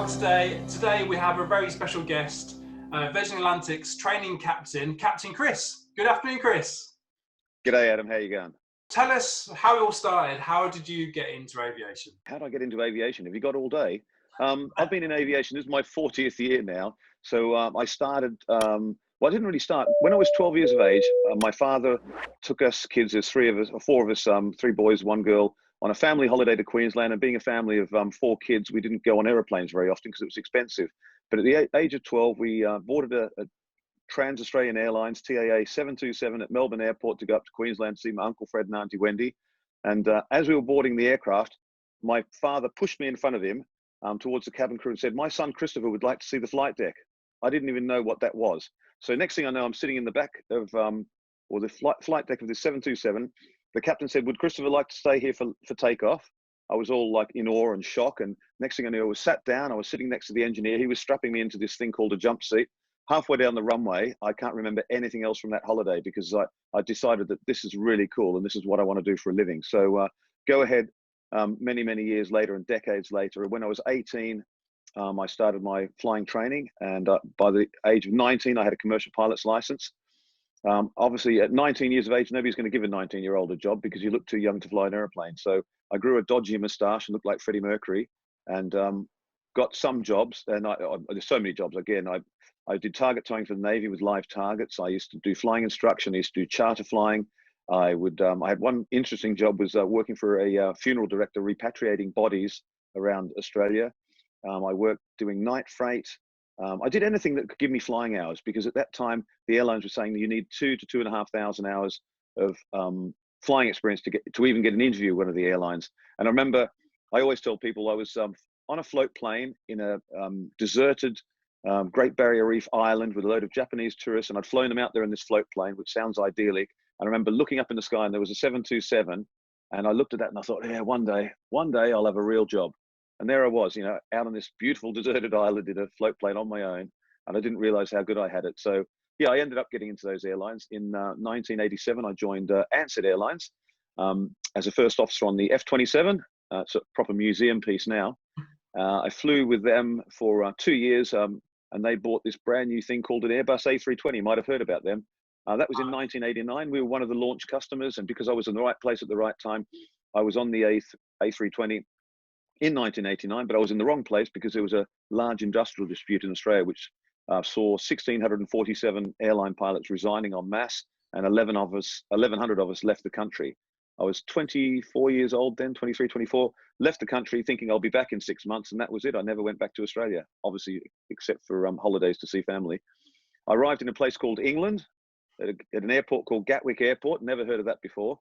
podcast today. Today we have a very special guest, Virgin Atlantic's training captain, Captain Chris. Good afternoon, Chris. G'day, Adam. How you going? Tell us how it all started. How did you get into aviation? How did I get into aviation? Have you got all day? I've been in aviation. This is my 40th year now. So I started, well, I didn't really start. When I was 12 years of age, my father took us kids, there's four of us, three boys, one girl, on a family holiday to Queensland. And being a family of 4 kids, we didn't go on aeroplanes very often because it was expensive. But at the age of 12, we boarded a Trans-Australian Airlines TAA 727 at Melbourne Airport to go up to Queensland to see my Uncle Fred and Auntie Wendy. And as we were boarding the aircraft, my father pushed me in front of him towards the cabin crew and said, "My son Christopher would like to see the flight deck." I didn't even know what that was. So next thing I know, I'm sitting in the back of, or the flight deck of this 727. The captain said, "Would Christopher like to stay here for takeoff?" I was all like in awe and shock. And next thing I knew, I was sat down. I was sitting next to the engineer. He was strapping me into this thing called a jump seat. Halfway down the runway, I can't remember anything else from that holiday because I decided that this is really cool and this is what I want to do for a living. So go ahead, many, many years later and decades later, when I was 18, I started my flying training. And by the age of 19, I had a commercial pilot's license. Obviously, at 19 years of age, nobody's going to give a 19-year-old a job because you look too young to fly an airplane. So I grew a dodgy moustache and looked like Freddie Mercury and got some jobs. And there's so many jobs. Again, I did target towing for the Navy with live targets. I used to do flying instruction. I used to do charter flying. I had one interesting job was working for a funeral director, repatriating bodies around Australia. I worked doing night freight. I did anything that could give me flying hours because at that time, the airlines were saying that you need 2,000 to 2,500 hours of flying experience to even get an interview with one of the airlines. And I remember, I always tell people I was on a float plane in a deserted Great Barrier Reef island with a load of Japanese tourists, and I'd flown them out there in this float plane, which sounds idyllic. And I remember looking up in the sky and there was a 727, and I looked at that and I thought, yeah, one day I'll have a real job. And there I was, out on this beautiful deserted island in a float plane on my own, and I didn't realize how good I had it. So yeah, I ended up getting into those airlines. In 1987, I joined Ansett Airlines as a first officer on the F-27. It's a proper museum piece now. I flew with them for 2 years. And they bought this brand new thing called an Airbus A350. You might have heard about them. That was in 1989. We were one of the launch customers. And because I was in the right place at the right time, I was on the A320 in 1989, but I was in the wrong place because there was a large industrial dispute in Australia, which saw 1,647 airline pilots resigning en masse, and 1,100 of us left the country. I was 24 years old then, 23, 24, left the country thinking I'll be back in 6 months, and that was it. I never went back to Australia, obviously, except for holidays to see family. I arrived in a place called England, at an airport called Gatwick Airport, never heard of that before.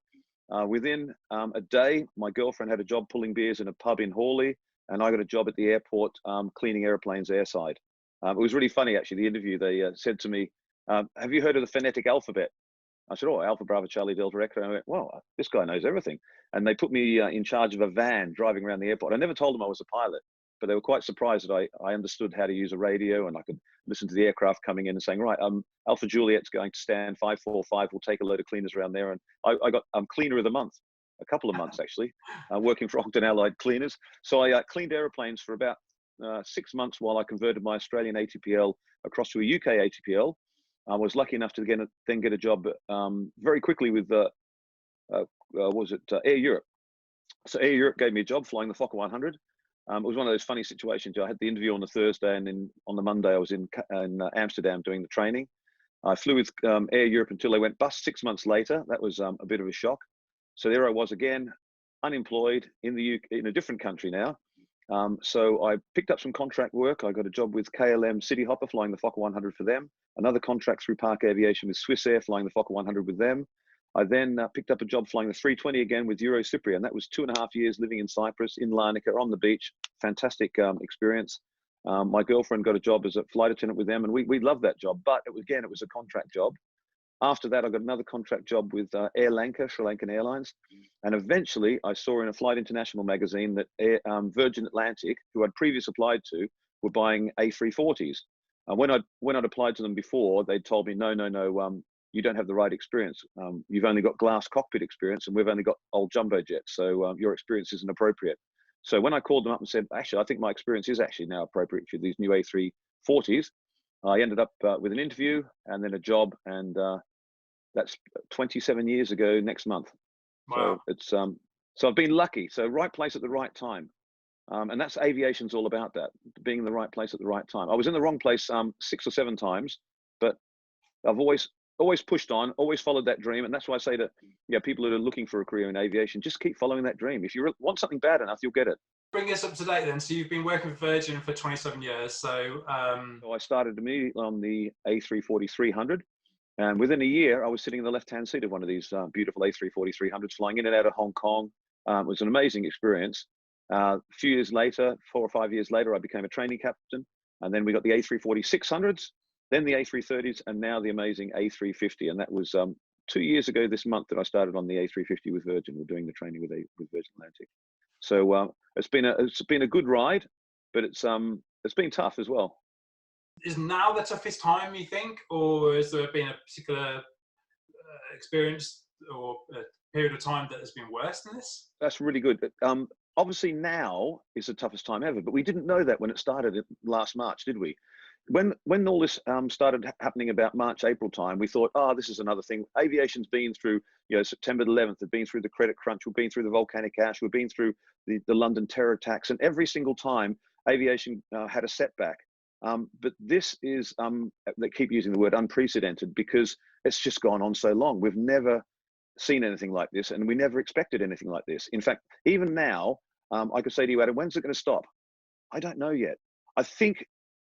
Within a day, my girlfriend had a job pulling beers in a pub in Hawley, and I got a job at the airport cleaning airplanes airside. It was really funny, actually, the interview. They said to me, "Have you heard of the phonetic alphabet?" I said, "Oh, Alpha, Bravo, Charlie, Delta, Echo." And I went, "Well, this guy knows everything." And they put me in charge of a van driving around the airport. I never told them I was a pilot, but they were quite surprised that I understood how to use a radio and I could listen to the aircraft coming in and saying, "Right, Alpha Juliet's going to stand 545. We'll take a load of cleaners around there." And I got cleaner of the month, a couple of months actually, working for Ogden Allied Cleaners. So I cleaned airplanes for about 6 months while I converted my Australian ATPL across to a UK ATPL. I was lucky enough to then get a job very quickly with Air Europe. So Air Europe gave me a job flying the Fokker 100. It was one of those funny situations. I had the interview on the Thursday, and then on the Monday I was in Amsterdam doing the training. I flew with Air Europe until they went bust 6 months later. That was a bit of a shock. So there I was again, unemployed in the UK, in a different country now. So I picked up some contract work. I got a job with KLM City Hopper flying the Fokker 100 for them. Another contract through Park Aviation with Swiss Air flying the Fokker 100 with them. I then picked up a job flying the 320 again with Euro Cypriot. And that was 2.5 years living in Cyprus, in Larnaca, on the beach. Fantastic experience. My girlfriend got a job as a flight attendant with them, and we loved that job. But it was a contract job. After that, I got another contract job with Air Lanka, Sri Lankan Airlines. And eventually, I saw in a Flight International magazine that Virgin Atlantic, who I'd previously applied to, were buying A340s. When I'd applied to them before, they'd told me, no, you don't have the right experience. You've only got glass cockpit experience, and we've only got old jumbo jets, so your experience isn't appropriate. So when I called them up and said, actually, I think my experience is actually now appropriate for these new A340s, I ended up with an interview and then a job, and that's 27 years ago next month. Wow. So it's so I've been lucky. So right place at the right time, and that's aviation's all about, that being in the right place at the right time. I was in the wrong place 6 or 7 times, but I've always pushed on, always followed that dream, and that's why I say to people that are looking for a career in aviation, just keep following that dream. If you want something bad enough, you'll get it. Bring us up to date then. So you've been working with Virgin for 27 years. So I started immediately on the A340-300. And within a year, I was sitting in the left-hand seat of one of these beautiful A340-300s, flying in and out of Hong Kong. It was an amazing experience. A few years later, 4 or 5 years later, I became a training captain. And then we got the A340-600s, then the A330s, and now the amazing A350. And that was 2 years ago this month that I started on the A350 with Virgin. We're doing the training with Virgin Atlantic. So it's been a good ride, but it's been tough as well. Is now the toughest time, you think, or has there been a particular experience or a period of time that has been worse than this? That's really good. Obviously now is the toughest time ever, but we didn't know that when it started last March, did we? When all this started happening about March, April time, we thought, oh, this is another thing. Aviation's been through, September 11th, we've been through the credit crunch, we've been through the volcanic ash, we've been through the London terror attacks, and every single time aviation had a setback. But this is, they keep using the word unprecedented, because it's just gone on so long. We've never seen anything like this, and we never expected anything like this. In fact, even now, I could say to you, Adam, when's it going to stop? I don't know yet. I think,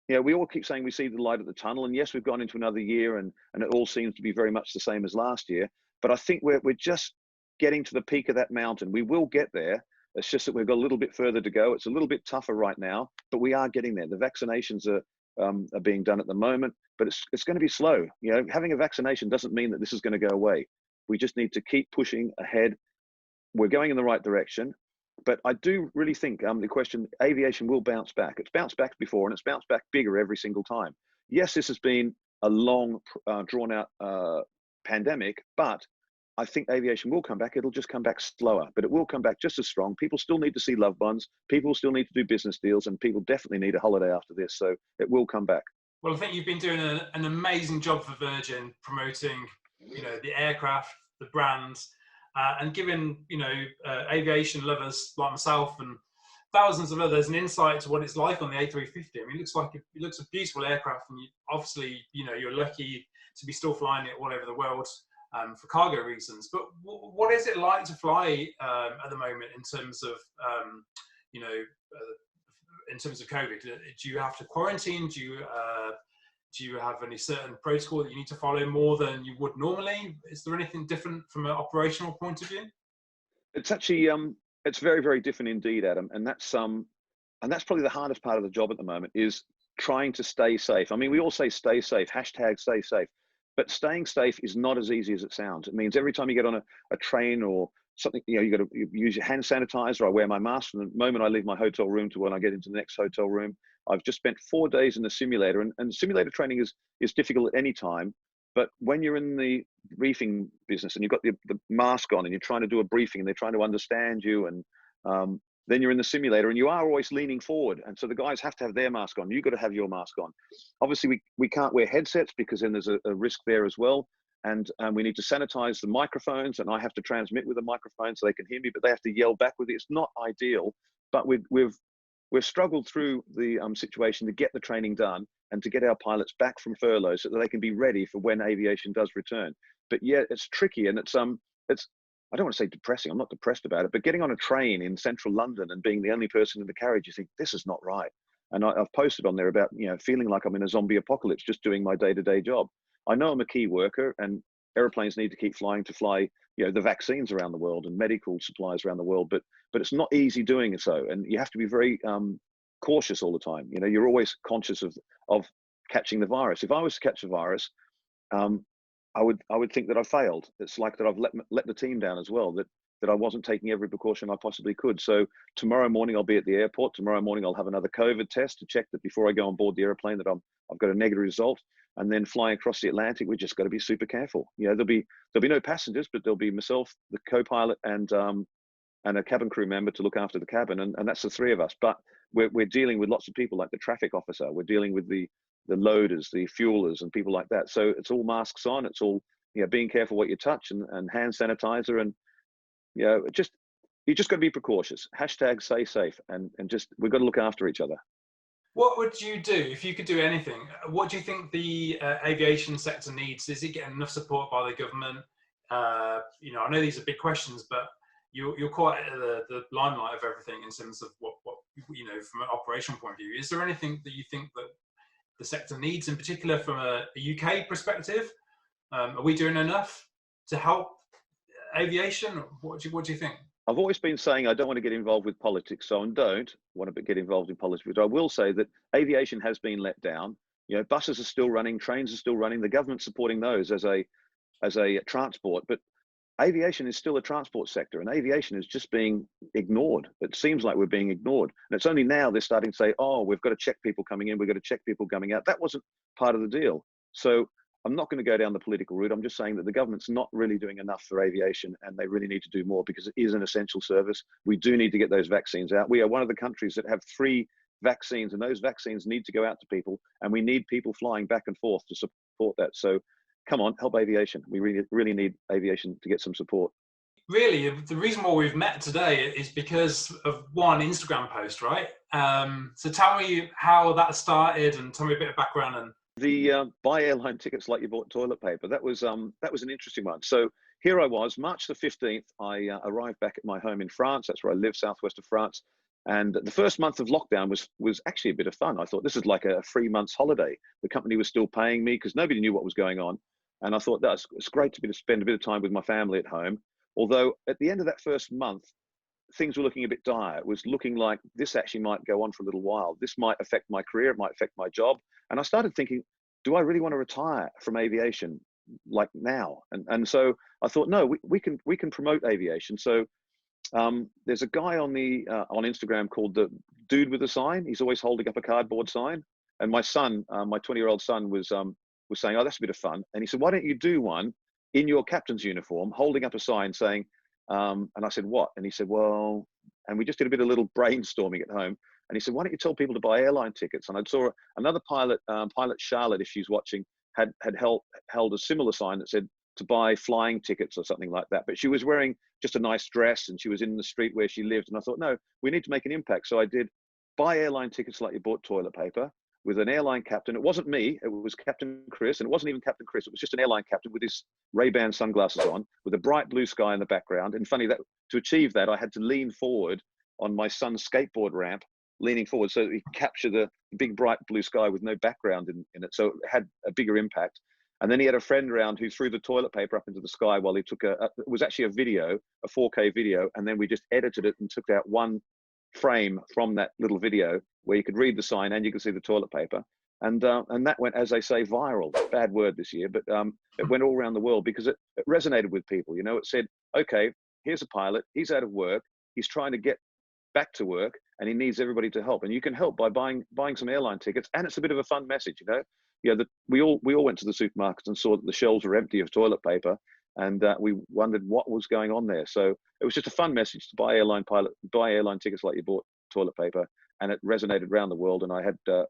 we all keep saying we see the light at the tunnel, and yes, we've gone into another year, and it all seems to be very much the same as last year. But I think we're just getting to the peak of that mountain. We will get there. It's just that we've got a little bit further to go. It's a little bit tougher right now, but we are getting there. The vaccinations are being done at the moment, but it's going to be slow. Having a vaccination doesn't mean that this is going to go away. We just need to keep pushing ahead. We're going in the right direction, but I do really think the question, aviation will bounce back. It's bounced back before, and it's bounced back bigger every single time. Yes, this has been a long, drawn-out pandemic, but I think aviation will come back. It'll just come back slower, but it will come back just as strong. People still need to see loved ones. People still need to do business deals, and people definitely need a holiday after this. So it will come back. Well, I think you've been doing an amazing job for Virgin, promoting, the aircraft, the brands, and giving, aviation lovers like myself and thousands of others an insight to what it's like on the A350. I mean, it looks a beautiful aircraft, and obviously, you're lucky to be still flying it all over the world. For cargo reasons, but what is it like to fly at the moment in terms of, in terms of COVID? Do you have to quarantine? Do you have any certain protocol that you need to follow more than you would normally? Is there anything different from an operational point of view? It's actually it's very, very different indeed, Adam, and that's probably the hardest part of the job at the moment, is trying to stay safe. I mean, we all say stay safe, hashtag stay safe. But staying safe is not as easy as it sounds. It means every time you get on a train or something, you got to use your hand sanitizer. I wear my mask from the moment I leave my hotel room to when I get into the next hotel room. I've just spent 4 days in the simulator, and simulator training is difficult at any time. But when you're in the briefing business and you've got the mask on and you're trying to do a briefing and they're trying to understand you, and then you're in the simulator and you are always leaning forward. And so the guys have to have their mask on. You've got to have your mask on. Obviously, we can't wear headsets because then there's a risk there as well. And we need to sanitize the microphones, and I have to transmit with a microphone so they can hear me, but they have to yell back with it. It's not ideal, but we've struggled through the situation to get the training done and to get our pilots back from furlough so that they can be ready for when aviation does return. But yeah, it's tricky, and it's I don't want to say depressing. I'm not depressed about it, but getting on a train in central London and being the only person in the carriage, you think this is not right. And I've posted on there about, feeling like I'm in a zombie apocalypse, just doing my day-to-day job. I know I'm a key worker, and airplanes need to keep flying to fly, the vaccines around the world and medical supplies around the world, but it's not easy doing so. And you have to be very cautious all the time. You're always conscious of catching the virus. If I was to catch a virus, I would think that I failed. It's like that I've let the team down as well, that I wasn't taking every precaution I possibly could. So tomorrow morning I'll be at the airport. Tomorrow morning I'll have another COVID test to check that before I go on board the airplane that I've got a negative result. And then flying across the Atlantic, we just got to be super careful. There'll be no passengers, but there'll be myself, the co-pilot, and and a cabin crew member to look after the cabin, and that's the three of us. But we're dealing with lots of people, like the traffic officer. We're dealing with the loaders, the fuelers, and people like that. So it's all masks on. It's all, being careful what you touch, and hand sanitizer, and you just got to be precautious. Hashtag stay safe, and just we've got to look after each other. What would you do if you could do anything? What do you think the aviation sector needs? Is it getting enough support by the government? I know these are big questions, but you're quite at the limelight of everything in terms of what from an operational point of view. Is there anything that you think that the sector needs, in particular from a UK perspective? Are we doing enough to help aviation? What do you think? I've always been saying I don't want to get involved with politics, so I don't want to get involved in politics. But I will say that aviation has been let down. Buses are still running, trains are still running. The government's supporting those as a transport, but aviation is still a transport sector, and aviation is just being ignored. It seems like we're being ignored, and it's only now they're starting to say, "Oh, we've got to check people coming in. We've got to check people coming out." That wasn't part of the deal. So I'm not going to go down the political route. I'm just saying that the government's not really doing enough for aviation, and they really need to do more, because it is an essential service. We do need to get those vaccines out. We are one of the countries that have 3 vaccines, and those vaccines need to go out to people, and we need people flying back and forth to support that. So come on, help aviation. We really need aviation to get some support. Really, the reason why we've met today is because of one Instagram post, right? So tell me how that started, and tell me a bit of background. And the buy airline tickets like you bought toilet paper. That was an interesting one. So here I was, March the 15th. I arrived back at my home in France. That's where I live, southwest of France. And the first month of lockdown was actually a bit of fun. I thought this is like a 3 months holiday. The company was still paying me because nobody knew what was going on. And I thought it's great to spend a bit of time with my family at home. Although at the end of that first month, things were looking a bit dire. It was looking like this actually might go on for a little while. This might affect my career. It might affect my job. And I started thinking, do I really want to retire from aviation like now? And so I thought, no, we can promote aviation. So there's a guy on Instagram called the Dude with a Sign. He's always holding up a cardboard sign. And my son, my 20-year-old son, was saying, oh, that's a bit of fun. And he said, why don't you do one in your captain's uniform, holding up a sign saying, and I said, what? And he said, well, and we just did a little brainstorming at home. And he said, why don't you tell people to buy airline tickets? And I saw another pilot, Pilot Charlotte, if she's watching, had held a similar sign that said to buy flying tickets or something like that. But she was wearing just a nice dress, and she was in the street where she lived. And I thought, no, we need to make an impact. So I did buy airline tickets like you bought toilet paper, with an airline captain. It wasn't me, it was Captain Chris, and it wasn't even Captain Chris, it was just an airline captain with his Ray-Ban sunglasses on, with a bright blue sky in the background. And funny that to achieve that, I had to lean forward on my son's skateboard ramp, leaning forward so that he could capture the big bright blue sky with no background in it. So it had a bigger impact. And then he had a friend around who threw the toilet paper up into the sky while he took it was actually a video, a 4K video, and then we just edited it and took out one frame from that little video where you could read the sign and you could see the toilet paper. And that went, as they say, viral. Bad word this year, but it went all around the world because it resonated with people. It said, okay, here's a pilot, he's out of work, he's trying to get back to work, and he needs everybody to help. And you can help by buying some airline tickets, and it's a bit of a fun message, we all went to the supermarkets and saw that the shelves were empty of toilet paper, and we wondered what was going on there. So it was just a fun message to buy airline tickets like you bought toilet paper, and it resonated around the world. And I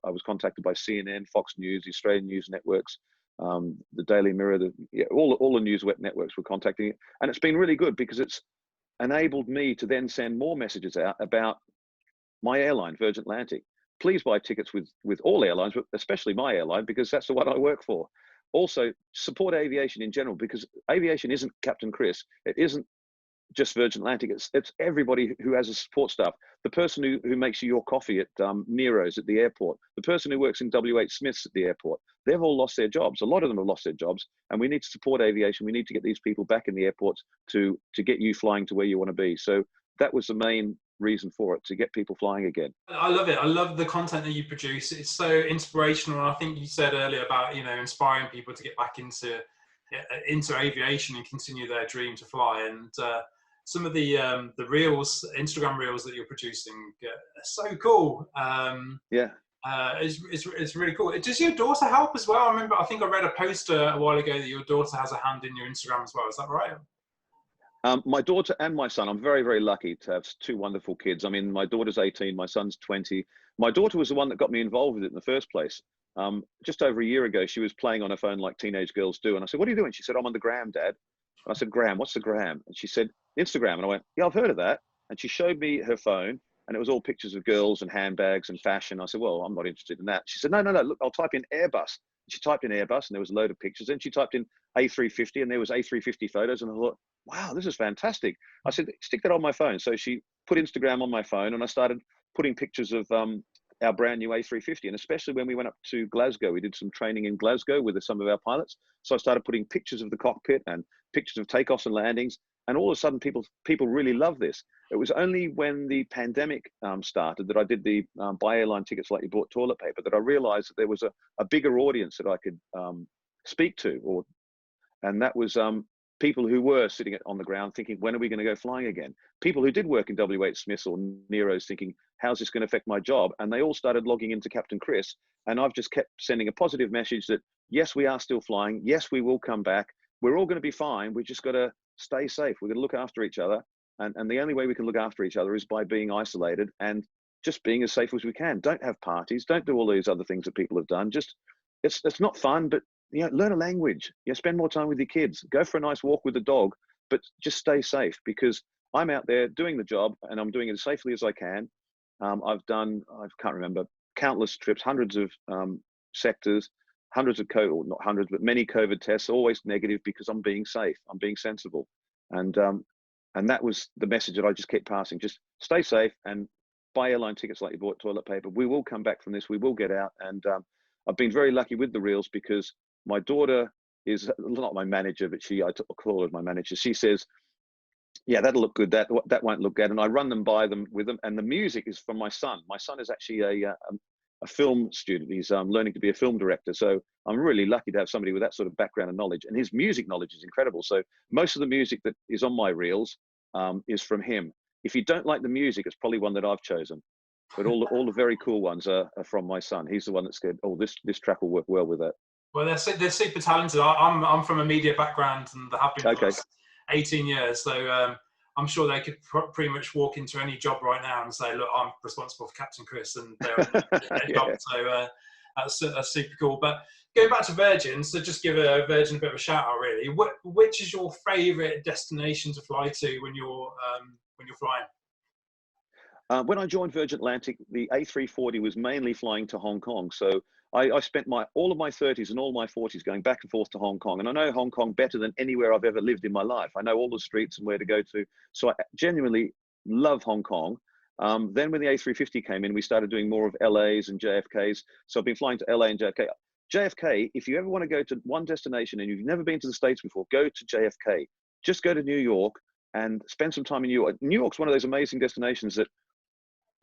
was contacted by CNN, Fox News, the Australian news networks, the Daily Mirror, all the news networks were contacting it. And it's been really good because it's enabled me to then send more messages out about my airline, Virgin Atlantic. Please buy tickets with all airlines, but especially my airline, because that's the one I work for. Also, support aviation in general, because aviation isn't Captain Chris. It isn't just Virgin Atlantic. It's everybody who has a support staff. The person who makes you your coffee at Nero's at the airport. The person who works in WH Smith's at the airport. They've all lost their jobs. A lot of them have lost their jobs. And we need to support aviation. We need to get these people back in the airports to get you flying to where you want to be. So that was the main reason for it, to get people flying again. I love it. I love the content that you produce. It's so inspirational. And I think you said earlier about, inspiring people to get back into aviation and continue their dream to fly. And some of the reels, Instagram reels that you're producing are so cool. It's really cool. Does your daughter help as well? I think I read a poster a while ago that your daughter has a hand in your Instagram as well. Is that right? My daughter and my son, I'm very, very lucky to have two wonderful kids. I mean, my daughter's 18, my son's 20. My daughter was the one that got me involved with it in the first place. Just over a year ago, she was playing on her phone like teenage girls do. And I said, what are you doing? She said, I'm on the gram, Dad. And I said, gram, what's the gram? And she said, Instagram. And I went, yeah, I've heard of that. And she showed me her phone, and it was all pictures of girls and handbags and fashion. I said, well, I'm not interested in that. She said, no, look, I'll type in Airbus. She typed in Airbus, and there was a load of pictures. Then she typed in A350, and there was A350 photos. And I thought, wow, this is fantastic. I said, stick that on my phone. So she put Instagram on my phone, and I started putting pictures of our brand new A350. And especially when we went up to Glasgow, we did some training in Glasgow with some of our pilots. So I started putting pictures of the cockpit and pictures of takeoffs and landings. And all of a sudden, people really love this. It was only when the pandemic started that I did the buy airline tickets like you bought toilet paper, that I realized that there was a bigger audience that I could speak to, and that was people who were sitting on the ground thinking, when are we going to go flying again? People who did work in W.H. Smiths or Nero's thinking, how's this going to affect my job? And they all started logging into Captain Chris. And I've just kept sending a positive message that, yes, we are still flying. Yes, we will come back. We're all going to be fine. We just got to stay safe. We're going to look after each other. And the only way we can look after each other is by being isolated and just being as safe as we can. Don't have parties. Don't do all these other things that people have done. Just, it's not fun, but learn a language. Spend more time with your kids. Go for a nice walk with the dog, but just stay safe, because I'm out there doing the job and I'm doing it as safely as I can. I've done, I can't remember, countless trips, hundreds of sectors, hundreds of COVID, not hundreds, but many COVID tests, always negative, because I'm being safe. I'm being sensible. And that was the message that I just kept passing. Just stay safe and buy airline tickets like you bought toilet paper. We will come back from this. We will get out. And I've been very lucky with the reels, because my daughter is not my manager, but I call her my manager. She says, yeah, that'll look good. That won't look good. And I run them by them with them. And the music is from my son. My son is actually a film student. He's learning to be a film director. So I'm really lucky to have somebody with that sort of background and knowledge. And his music knowledge is incredible. So most of the music that is on my reels is from him. If you don't like the music, it's probably one that I've chosen. But all the very cool ones are from my son. He's the one that's good. Oh, this track will work well with that. Well, they're super talented. I'm from a media background, and they have been for the last 18 years. So I'm sure they could pretty much walk into any job right now and say, look, I'm responsible for Captain Chris, and they're job. So that's super cool. But going back to Virgin, so just give Virgin a bit of a shout out, really. Which is your favourite destination to fly to when you're flying? When I joined Virgin Atlantic, the A340 was mainly flying to Hong Kong. So I spent all of my 30s and all my 40s going back and forth to Hong Kong. And I know Hong Kong better than anywhere I've ever lived in my life. I know all the streets and where to go to. So I genuinely love Hong Kong. Then when the A350 came in, we started doing more of LAs and JFKs. So I've been flying to LA and JFK. JFK, if you ever want to go to one destination and you've never been to the States before, go to JFK. Just go to New York and spend some time in New York. New York's one of those amazing destinations that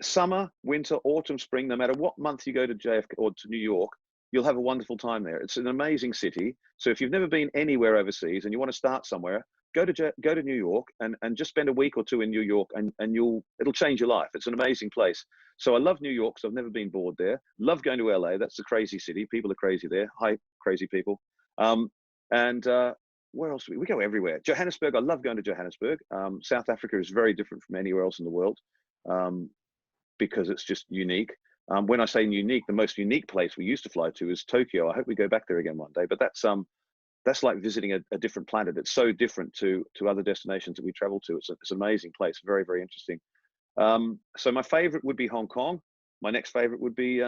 summer, winter, autumn, spring, no matter what month you go to JFK or to New York, you'll have a wonderful time there. It's an amazing city. So if you've never been anywhere overseas and you want to start somewhere, go to New York and just spend a week or two in New York, and it'll change your life. It's an amazing place. So I love New York, so I've never been bored there. Love going to LA. That's a crazy city. People are crazy there. Hi, crazy people. Where else? We go everywhere. Johannesburg. I love going to Johannesburg. South Africa is very different from anywhere else in the world. Because it's just unique. When I say unique, the most unique place we used to fly to is Tokyo. I hope we go back there again one day. But that's like visiting a different planet. It's so different to other destinations that we travel to. It's an amazing place. Very, very interesting. So my favorite would be Hong Kong. My next favorite would be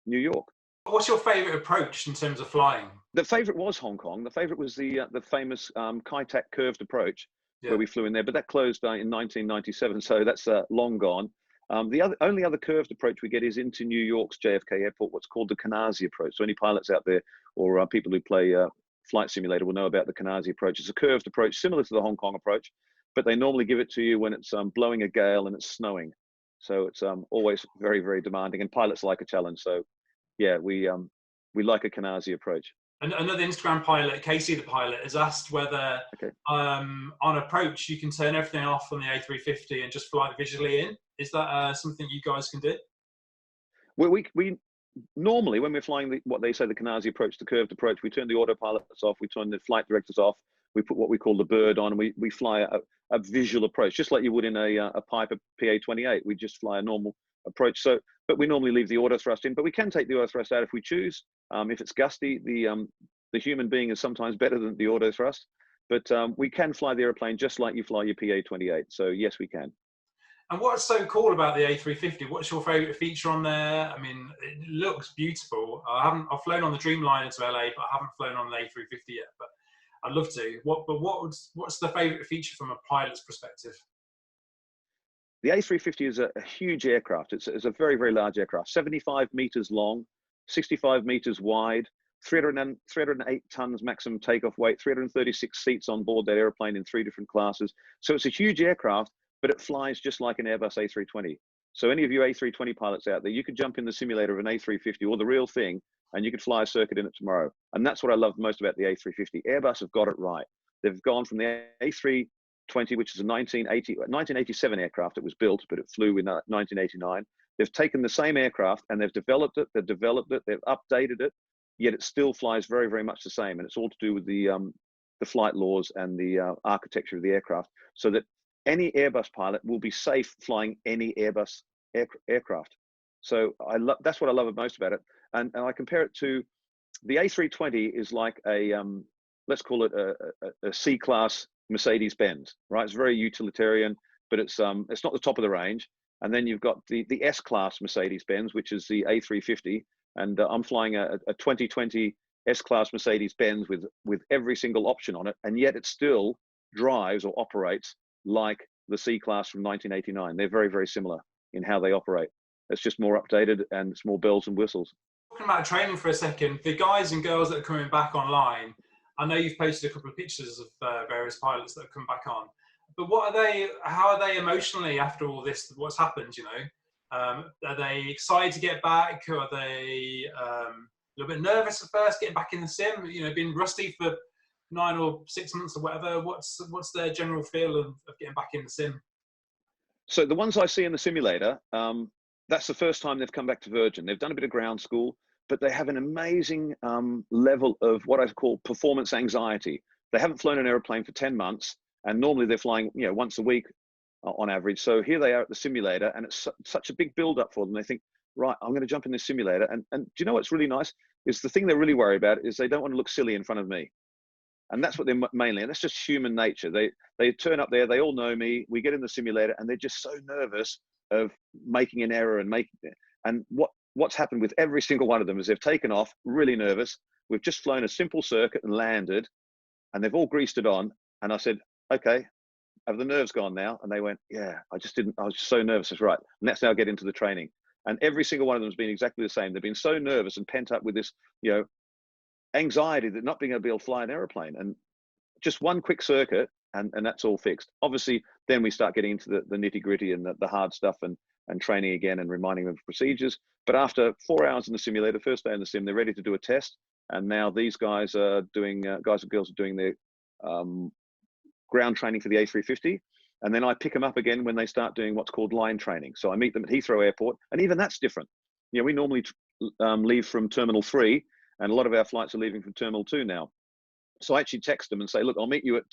New York. What's your favorite approach in terms of flying? The favorite was Hong Kong. The favorite was the famous Kai-Tak curved approach, where we flew in there. But that closed in 1997, so that's long gone. The only other curved approach we get is into New York's JFK Airport, what's called the Canarsie approach. So any pilots out there or people who play flight simulator will know about the Canarsie approach. It's a curved approach similar to the Hong Kong approach, but they normally give it to you when it's blowing a gale and it's snowing. So it's always very, very demanding, and pilots like a challenge. So yeah, we like a Canarsie approach. Another Instagram pilot, Casey the pilot, has asked whether on approach you can turn everything off on the A350 and just fly visually in. Is that something you guys can do? Well, we normally, when we're flying what they say the Canarsie approach, the curved approach, we turn the autopilots off, we turn the flight directors off, we put what we call the bird on, and we fly a visual approach, just like you would in a Piper PA-28. We just fly a normal approach. So, but we normally leave the auto thrust in, but we can take the auto thrust out if we choose. If it's gusty, the human being is sometimes better than the auto thrust, but we can fly the airplane just like you fly your PA-28. So yes, we can. And what's so cool about the A350? What's your favourite feature on there? I mean, it looks beautiful. I've flown on the Dreamliner to LA, but I haven't flown on the A350 yet. But I'd love to. What's the favourite feature from a pilot's perspective? The A350 is a huge aircraft. It's a very, very large aircraft, 75 meters long, 65 meters wide, 308 tons maximum takeoff weight, 336 seats on board that airplane in 3 different classes. So it's a huge aircraft, but it flies just like an Airbus A320. So any of you A320 pilots out there, you could jump in the simulator of an A350 or the real thing, and you could fly a circuit in it tomorrow. And that's what I love most about the A350. Airbus have got it right. They've gone from the A320, which is a 1987 aircraft. It was built, but it flew in 1989. They've taken the same aircraft and they've developed it, they've updated it, yet it still flies very, very much the same. And it's all to do with the flight laws and the architecture of the aircraft, so that any Airbus pilot will be safe flying any Airbus aircraft. So that's what I love most about it. And I compare it to the A320 is like a, let's call it a C-class Mercedes-Benz, right? It's very utilitarian, but it's not the top of the range. And then you've got the S-class Mercedes-Benz, which is the A350. And I'm flying a 2020 S-class Mercedes-Benz with every single option on it. And yet it still drives or operates like the C-class from 1989. They're very, very similar in how they operate. It's just more updated and it's more bells and whistles. Talking about training for a second, the guys and girls that are coming back online, I know you've posted a couple of pictures of various pilots that have come back on, but how are they emotionally after all this, what's happened, are they excited to get back? Are they a little bit nervous at first getting back in the sim, being rusty for 9 or 6 months or whatever? What's their general feel of getting back in the sim? So the ones I see in the simulator, that's the first time they've come back to Virgin. They've done a bit of ground school, but they have an amazing level of what I call performance anxiety. They haven't flown an airplane for 10 months, and normally they're flying once a week on average. So here they are at the simulator, and it's such a big build up for them. They think, right, I'm going to jump in this simulator. And do you know what's really nice? Is the thing they're really worried about is they don't want to look silly in front of me. And that's what they're mainly, and that's just human nature. They turn up there, they all know me, we get in the simulator, and they're just so nervous of making an error and what's happened with every single one of them is they've taken off, really nervous. We've just flown a simple circuit and landed, and they've all greased it on. And I said, okay, have the nerves gone now? And they went, yeah, I was just so nervous. That's right. And let's now get into the training. And every single one of them has been exactly the same. They've been so nervous and pent up with this, anxiety that not being able to fly an airplane, and just one quick circuit and that's all fixed. Obviously, then we start getting into the nitty gritty and the hard stuff and training again and reminding them of procedures. But after 4 hours in the simulator, first day in the sim, they're ready to do a test. And now these guys are doing, guys and girls are doing their ground training for the A350. And then I pick them up again when they start doing what's called line training. So I meet them at Heathrow Airport, and even that's different. We normally leave from Terminal 3, and a lot of our flights are leaving from Terminal 2 now. So I actually text them and say, look, I'll meet you at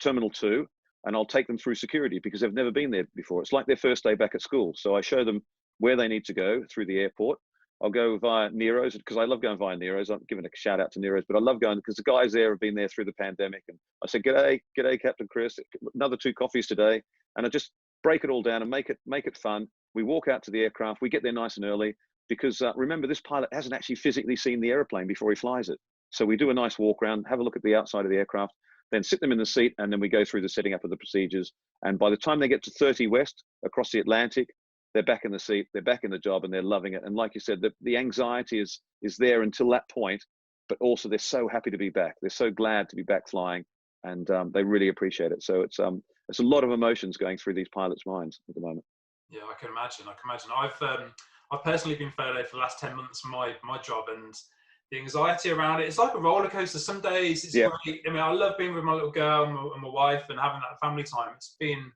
Terminal 2, and I'll take them through security because they've never been there before. It's like their first day back at school. So I show them where they need to go through the airport. I'll go via Nero's because I love going via Nero's. I'm giving a shout out to Nero's, but I love going because the guys there have been there through the pandemic. And I said, g'day, Captain Chris, another 2 coffees today. And I just break it all down and make it fun. We walk out to the aircraft. We get there nice and early because remember, this pilot hasn't actually physically seen the airplane before he flies it. So we do a nice walk around, have a look at the outside of the aircraft, then sit them in the seat, and then we go through the setting up of the procedures. And by the time they get to 30 West across the Atlantic, they're back in the seat, they're back in the job, and they're loving it. And like you said, the anxiety is there until that point, but also they're so happy to be back. They're so glad to be back flying, and they really appreciate it. So it's a lot of emotions going through these pilots' minds at the moment. Yeah, I can imagine. I've personally been furloughed for the last 10 months from my job, and the anxiety around it, it's like a roller coaster. Some days it's great. I mean, I love being with my little girl and my wife and having that family time. It's been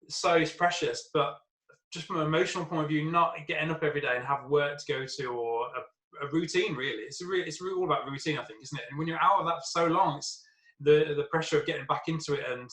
so precious, but just from an emotional point of view, not getting up every day and have work to go to or a routine, really. It's all about routine, I think, isn't it? And when you're out of that for so long, the pressure of getting back into it and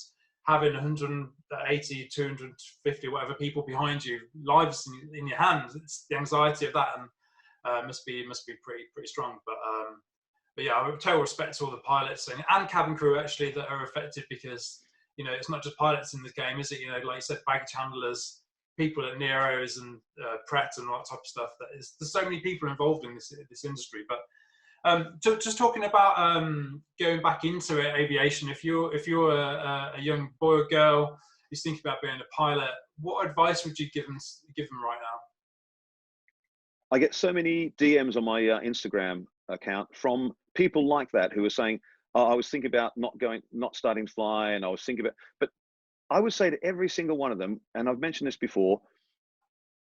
having 180, 250, whatever people behind you, lives in your hands. It's the anxiety of that, and must be pretty strong. But yeah, I have total respect to all the pilots and cabin crew actually that are affected, because it's not just pilots in this game, is it? Like you said, baggage handlers, people at Neros and Pret and all that type of stuff. There's so many people involved in this industry. But just talking about going back into aviation, if you're a young boy or girl who's thinking about being a pilot, what advice would you give them right now? I get so many DMs on my Instagram account from people like that who are saying, oh, I was thinking about not starting to fly, and I was thinking about, but I would say to every single one of them, and I've mentioned this before,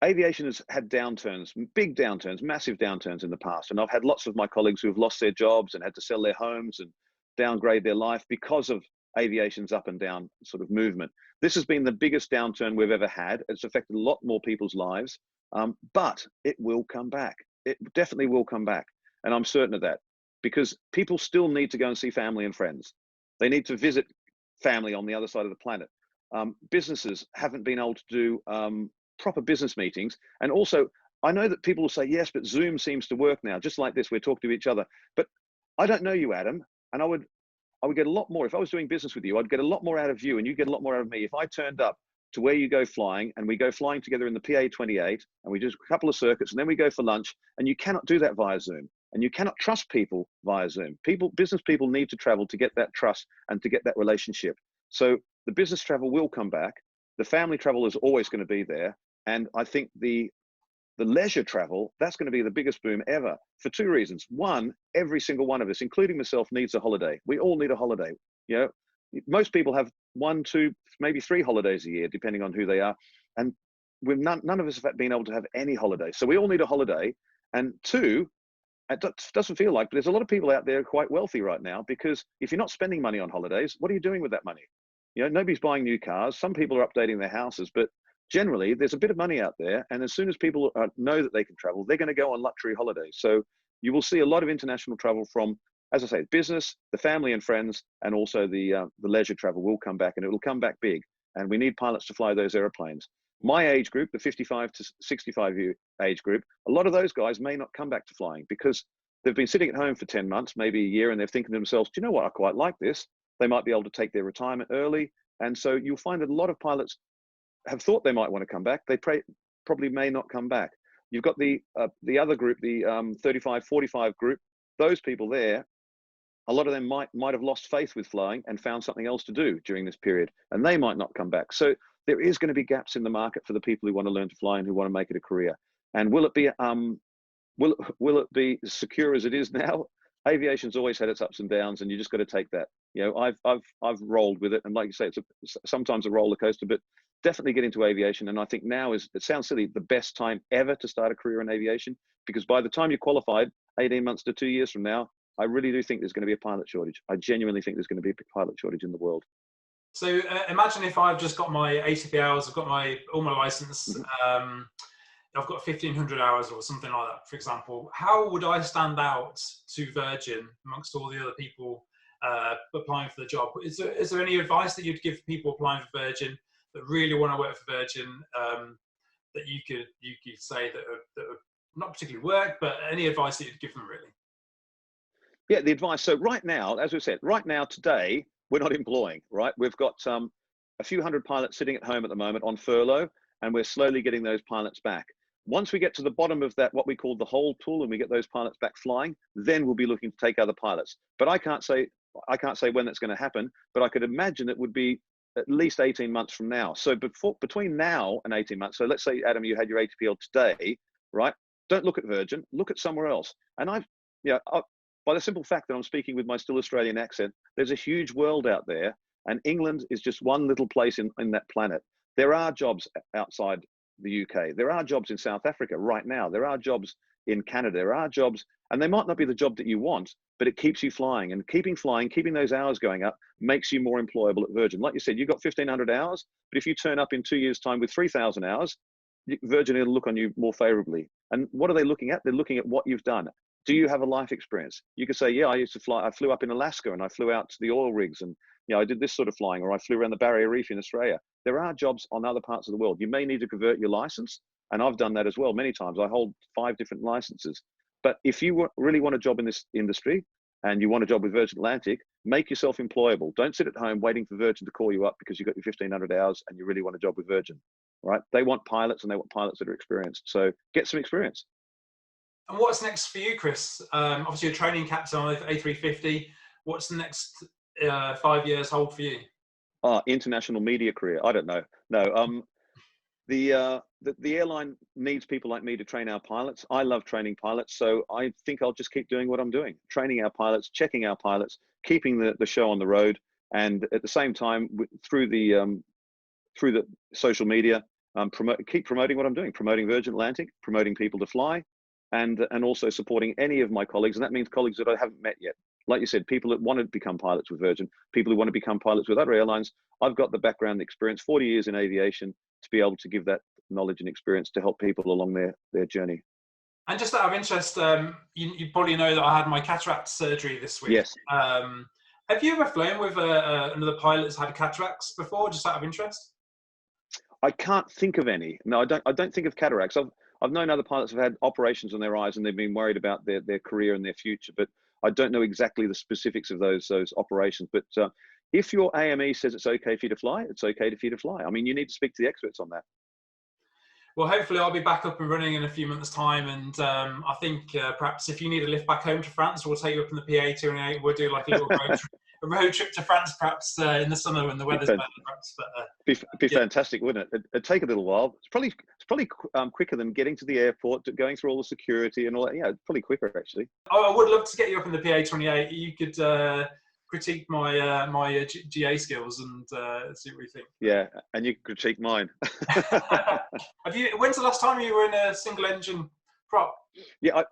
aviation has had downturns, big downturns, massive downturns in the past. And I've had lots of my colleagues who have lost their jobs and had to sell their homes and downgrade their life because of aviation's up and down sort of movement. This has been the biggest downturn we've ever had. It's affected a lot more people's lives, but it will come back. It definitely will come back. And I'm certain of that, because people still need to go and see family and friends. They need to visit family on the other side of the planet. Businesses haven't been able to do proper business meetings. And also, I know that people will say, yes, but Zoom seems to work now, just like this, we're talking to each other. But I don't know you, Adam, and I would get a lot more, if I was doing business with you, I'd get a lot more out of you and you get a lot more out of me if I turned up to where you go flying, and we go flying together in the PA-28, and we do a couple of circuits, and then we go for lunch. And you cannot do that via Zoom, and you cannot trust people via Zoom. Business people need to travel to get that trust and to get that relationship. So the business travel will come back. The family travel is always going to be there. And I think the leisure travel, that's going to be the biggest boom ever, for two reasons. One, every single one of us, including myself, needs a holiday. We all need a holiday. Most people have 1, 2, maybe 3 holidays a year, depending on who they are. And none of us have been able to have any holiday. So we all need a holiday. And two, it doesn't feel like, but there's a lot of people out there quite wealthy right now, because if you're not spending money on holidays, what are you doing with that money? Nobody's buying new cars. Some people are updating their houses, but generally there's a bit of money out there. And as soon as people know that they can travel, they're going to go on luxury holidays. So you will see a lot of international travel from, as I say, business, the family and friends, and also the leisure travel will come back, and it will come back big. And we need pilots to fly those airplanes. My age group, the 55 to 65 age group, a lot of those guys may not come back to flying because they've been sitting at home for 10 months, maybe a year, and they're thinking to themselves, do you know what, I quite like this. They might be able to take their retirement early. And so you'll find that a lot of pilots have thought they might want to come back. They probably may not come back. You've got the other group, the 35, 45 group. Those people there, a lot of them might have lost faith with flying and found something else to do during this period, and they might not come back. So there is going to be gaps in the market for the people who want to learn to fly and who want to make it a career. And will it be as secure as it is now? Aviation's always had its ups and downs, and you just got to take that. I've rolled with it, and like you say, it's sometimes a roller coaster, but definitely get into aviation. And I think now is, it sounds silly, the best time ever to start a career in aviation, because by the time you're qualified, 18 months to 2 years from now, I really do think there's going to be a pilot shortage. I genuinely think there's going to be a pilot shortage in the world. So imagine if I've just got my ATP hours, I've got all my license, I've got 1,500 hours or something like that, for example. How would I stand out to Virgin amongst all the other people applying for the job? Is there any advice that you'd give people applying for Virgin that really want to work for Virgin, that you could say that would not particularly work, but any advice that you'd give them, really? Yeah, the advice. So right now, as we said, right now, today, we're not employing, right? We've got a few hundred pilots sitting at home at the moment on furlough, and we're slowly getting those pilots back. Once we get to the bottom of that, what we call the whole pool, and we get those pilots back flying, then we'll be looking to take other pilots. But I can't say when that's going to happen, but I could imagine it would be at least 18 months from now. So between now and 18 months, so let's say, Adam, you had your ATPL today, right? Don't look at Virgin, look at somewhere else. And by the simple fact that I'm speaking with my still Australian accent, there's a huge world out there, and England is just one little place in that planet. There are jobs outside the UK. There are jobs in South Africa right now. There are jobs in Canada. There are jobs, and they might not be the job that you want, but it keeps you flying, and keeping those hours going up makes you more employable at Virgin. Like you said, you've got 1,500 hours, but if you turn up in 2 years' time with 3,000 hours, Virgin will look on you more favorably. And what are they looking at? They're looking at what you've done. Do you have a life experience? You could say, yeah, I flew up in Alaska and I flew out to the oil rigs and, I did this sort of flying, or I flew around the Barrier Reef in Australia. There are jobs on other parts of the world. You may need to convert your license. And I've done that as well many times. I hold 5 different licenses. But if you really want a job in this industry and you want a job with Virgin Atlantic, make yourself employable. Don't sit at home waiting for Virgin to call you up because you've got your 1,500 hours and you really want a job with Virgin, right? They want pilots, and they want pilots that are experienced. So get some experience. And what's next for you, Chris? Obviously, you're training captain on A350. What's the next 5 years hold for you? International media career. I don't know. No. The airline needs people like me to train our pilots. I love training pilots, so I think I'll just keep doing what I'm doing: training our pilots, checking our pilots, keeping the show on the road, and at the same time through the social media, keep promoting what I'm doing, promoting Virgin Atlantic, promoting people to fly, and also supporting any of my colleagues, and that means colleagues that I haven't met yet. Like you said, people that want to become pilots with Virgin, people who want to become pilots with other airlines. I've got the background, the experience, 40 years in aviation, to be able to give that knowledge and experience to help people along their journey. And just out of interest, you probably know that I had my cataract surgery this week. Yes. Have you ever flown with another pilot that's had cataracts before, just out of interest? I can't think of any. No, I don't think of cataracts. I've known other pilots who've had operations on their eyes and they've been worried about their career and their future, but I don't know exactly the specifics of those operations. But if your AME says it's okay for you to fly, it's okay for you to fly. I mean, you need to speak to the experts on that. Well, hopefully I'll be back up and running in a few months' time, and I think perhaps if you need a lift back home to France, we'll take you up in the PA228. We'll do like a little road trip to France, perhaps in the summer when the weather's better. Perhaps, but be fantastic, wouldn't it? It'd take a little while. It's probably quicker than getting to the airport, going through all the security and all that. Yeah, it's probably quicker actually. I would love to get you up in the PA228. You could critique my GA skills and see what you think. Yeah, and you can critique mine. When's the last time you were in a single engine prop? Yeah,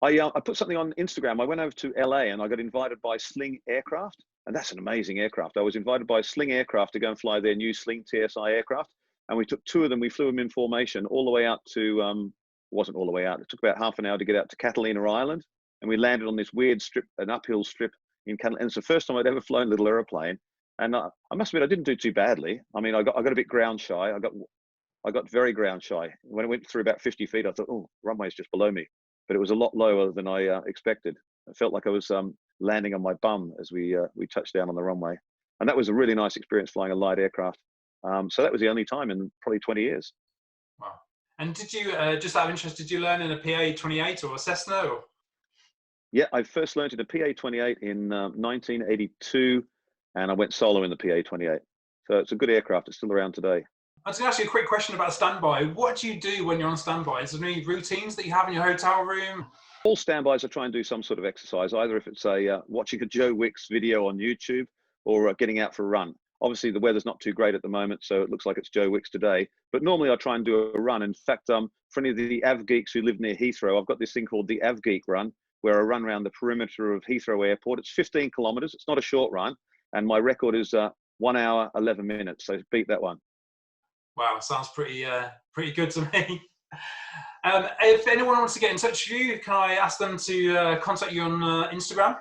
I put something on Instagram. I went over to LA and I got invited by Sling Aircraft, and that's an amazing aircraft. I was invited by Sling Aircraft to go and fly their new Sling TSI aircraft, and we took 2 of them. We flew them in formation all the way out to wasn't all the way out. It took about half an hour to get out to Catalina Island, and we landed on this weird strip, an uphill strip in Catalina. And it's the first time I'd ever flown a little aeroplane, and I must admit I didn't do too badly. I mean, I got a bit ground shy. I got very ground shy. When I went through about 50 feet, I thought, oh, runway's just below me. But it was a lot lower than I expected. I felt like I was landing on my bum as we touched down on the runway. And that was a really nice experience flying a light aircraft. So that was the only time in probably 20 years. Wow. And did you, just out of interest, did you learn in a PA-28 or a Cessna? Or? Yeah, I first learned in a PA-28 in 1982, and I went solo in the PA-28. So it's a good aircraft. It's still around today. I was going to ask you a quick question about standby. What do you do when you're on standby? Is there any routines that you have in your hotel room? All standbys, I try and do some sort of exercise, either if it's watching a Joe Wicks video on YouTube or getting out for a run. Obviously, the weather's not too great at the moment, so it looks like it's Joe Wicks today. But normally I try and do a run. In fact, for any of the av geeks who live near Heathrow, I've got this thing called the Av Geek Run, where I run around the perimeter of Heathrow Airport. It's 15 kilometers. It's not a short run. And my record is 1 hour, 11 minutes. So beat that one. Wow, sounds pretty good to me. If anyone wants to get in touch with you, can I ask them to contact you on Instagram?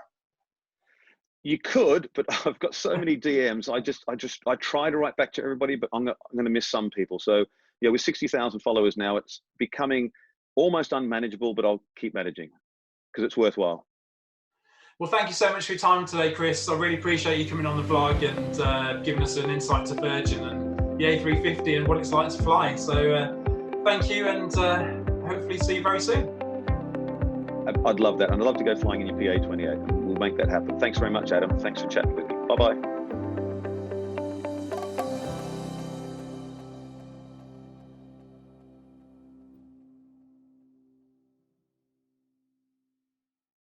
You could, but I've got so many DMs. I try to write back to everybody, but I'm going to miss some people. So yeah, with 60,000 followers now, it's becoming almost unmanageable, but I'll keep managing because it's worthwhile. Well, thank you so much for your time today, Chris. I really appreciate you coming on the vlog and giving us an insight to Virgin and the A350 and what it's like to fly. So thank you, and hopefully see you very soon. I'd love that, and I'd love to go flying in your PA-28. We'll make that happen. Thanks very much, Adam. Thanks for chatting with me. Bye-bye.